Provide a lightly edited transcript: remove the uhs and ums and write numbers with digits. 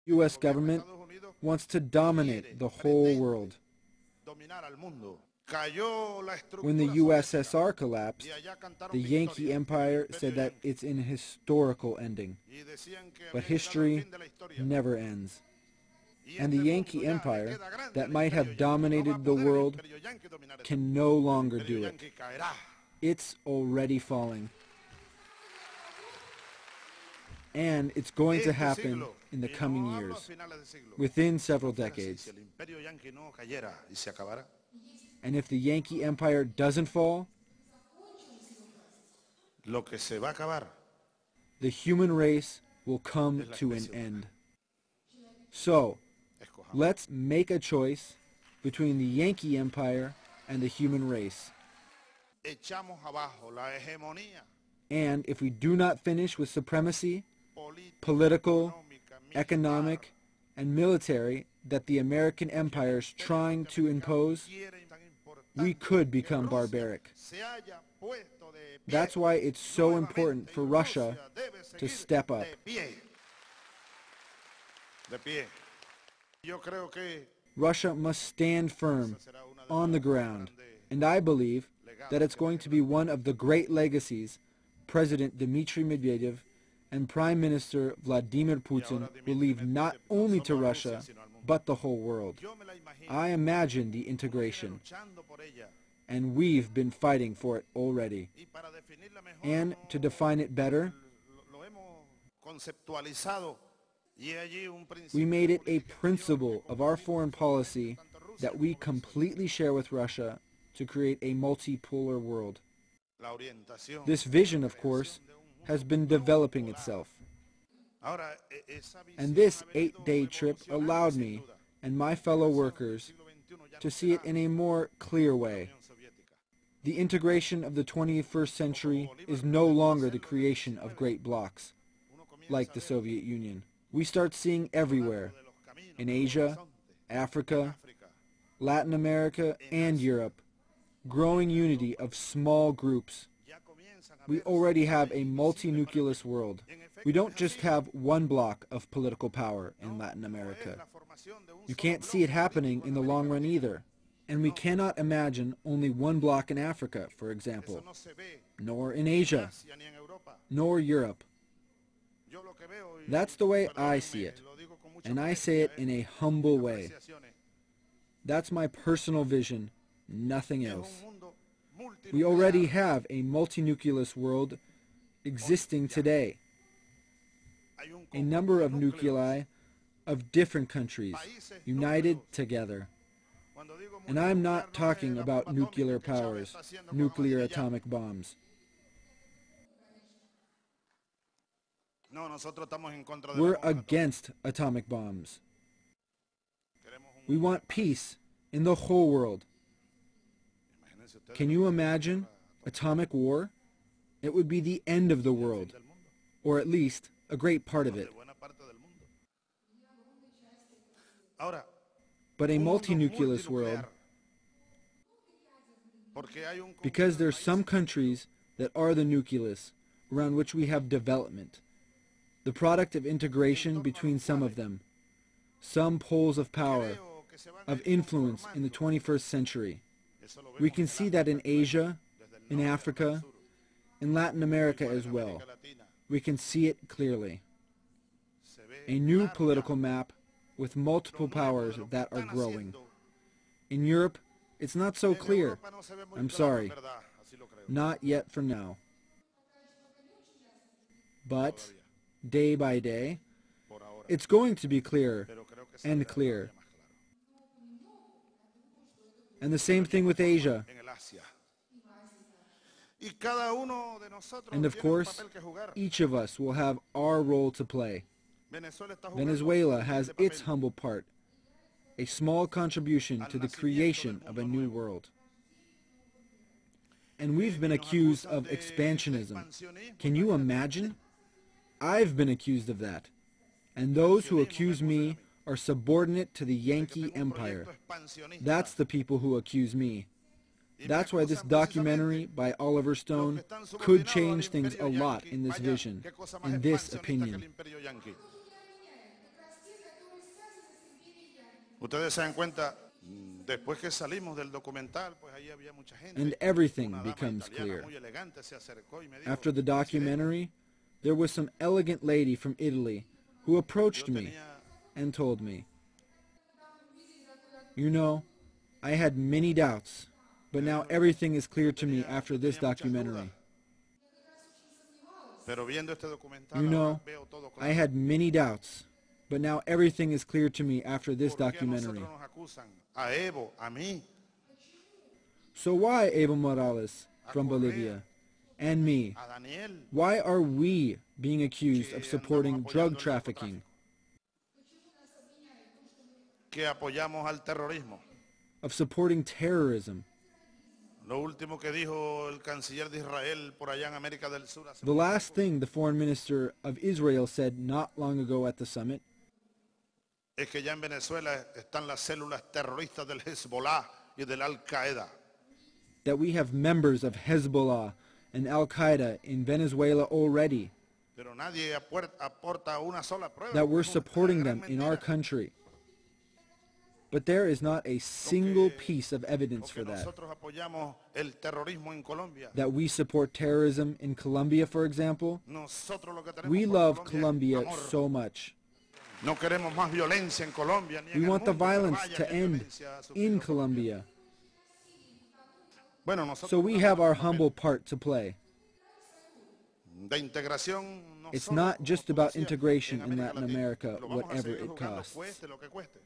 U.S. government wants to dominate the whole world. When the USSR collapsed, the Yankee Empire said that it's an historical ending. But history never ends. And the Yankee Empire, that might have dominated the world, can no longer do it. It's already falling. And it's going to happen in the coming years, within several decades. And if the Yankee Empire doesn't fall, the human race will come to an end. So, let's make a choice between the Yankee Empire and the human race. And if we do not finish with supremacy, political, economic, and military that the American empire is trying to impose, we could become barbaric. That's why it's so important for Russia to step up. Russia must stand firm on the ground, and I believe that it's going to be one of the great legacies President Dmitry Medvedev and Prime Minister Vladimir Putin will leave not only to Russia, but the whole world. I imagine the integration, and we've been fighting for it already. And to define it better, we made it a principle of our foreign policy that we completely share with Russia to create a multipolar world. This vision, of course, has been developing itself. And this 8-day trip allowed me and my fellow workers to see it in a more clear way. The integration of the 21st century is no longer the creation of great blocs, like the Soviet Union. We start seeing everywhere, in Asia, Africa, Latin America, and Europe, growing unity of small groups. We already have a multi-nucleus world. We don't just have one block of political power in Latin America. You can't see it happening in the long run either. And we cannot imagine only one block in Africa, for example, nor in Asia, nor Europe. That's the way I see it, and I say it in a humble way. That's my personal vision, nothing else. We already have a multi-nucleus world existing today. A number of nuclei of different countries united together. And I'm not talking about nuclear powers, nuclear atomic bombs. We're against atomic bombs. We want peace in the whole world. Can you imagine atomic war? It would be the end of the world, or at least a great part of it. But a multi-nucleus world, because there's some countries that are the nucleus around which we have development, the product of integration between some of them, some poles of power, of influence in the 21st century. We can see that in Asia, in Africa, in Latin America as well. We can see it clearly. A new political map with multiple powers that are growing. In Europe, it's not so clear. I'm sorry. Not yet for now. But, day by day, it's going to be clearer and clearer. And the same thing with Asia. And of course, each of us will have our role to play. Venezuela has its humble part, a small contribution to the creation of a new world. And we've been accused of expansionism. Can you imagine? I've been accused of that. And those who accuse me are subordinate to the Yankee Empire. That's the people who accuse me. That's why this documentary by Oliver Stone could change things a lot in this vision, in this opinion. Ustedes se dan cuenta, después que salimos del documental, pues ahí había mucha gente. And everything Una dama becomes italiana clear. muy elegante se acercó y me dijo, After the "Presidente, documentary, there was some elegant lady from Italy who approached yo me tenía and told me, you know, I had many doubts, but now everything is clear to me after this documentary. Pero viendo este documental, You know, ahora veo todo I claro. had many doubts, but now everything is clear to me after this ¿Por qué a documentary. nosotros nos acusan? A Evo, a mí, So why Evo Morales a from Correa, Bolivia and me? a Daniel, Why are we being accused of que supporting andamos drug apoyando el trafficking, narcotráfico, que apoyamos al terrorismo? of supporting terrorism? Lo último que dijo el canciller de Israel por allá en América del Sur hace The mucho last tiempo, thing the foreign minister of Israel said not long ago at the summit es que ya en Venezuela están las células terroristas del Hezbollah y del Al-Qaeda. that we have members of Hezbollah and Al-Qaeda in Venezuela already, Pero nadie aporta una sola prueba. that we're porque es una supporting gran them in our mentira. country. But there is not a single piece of evidence for Porque that. nosotros apoyamos el terrorismo en Colombia. That we support terrorism in Colombia, for example. Nosotros lo que tenemos We por love Colombia es Colombia amor. so much. No queremos más violencia en Colombia ni en We el want the mundo, pero violence vaya to qué end violencia ha sufrido in Colombia. Colombia. Bueno, nosotros So we jugamos have our un papel humble part to play. de integración, no It's solo not como just tú about decías, integration en in América Latin Latina. America, Lo vamos a whatever seguir it jugando, costs. cueste lo que cueste.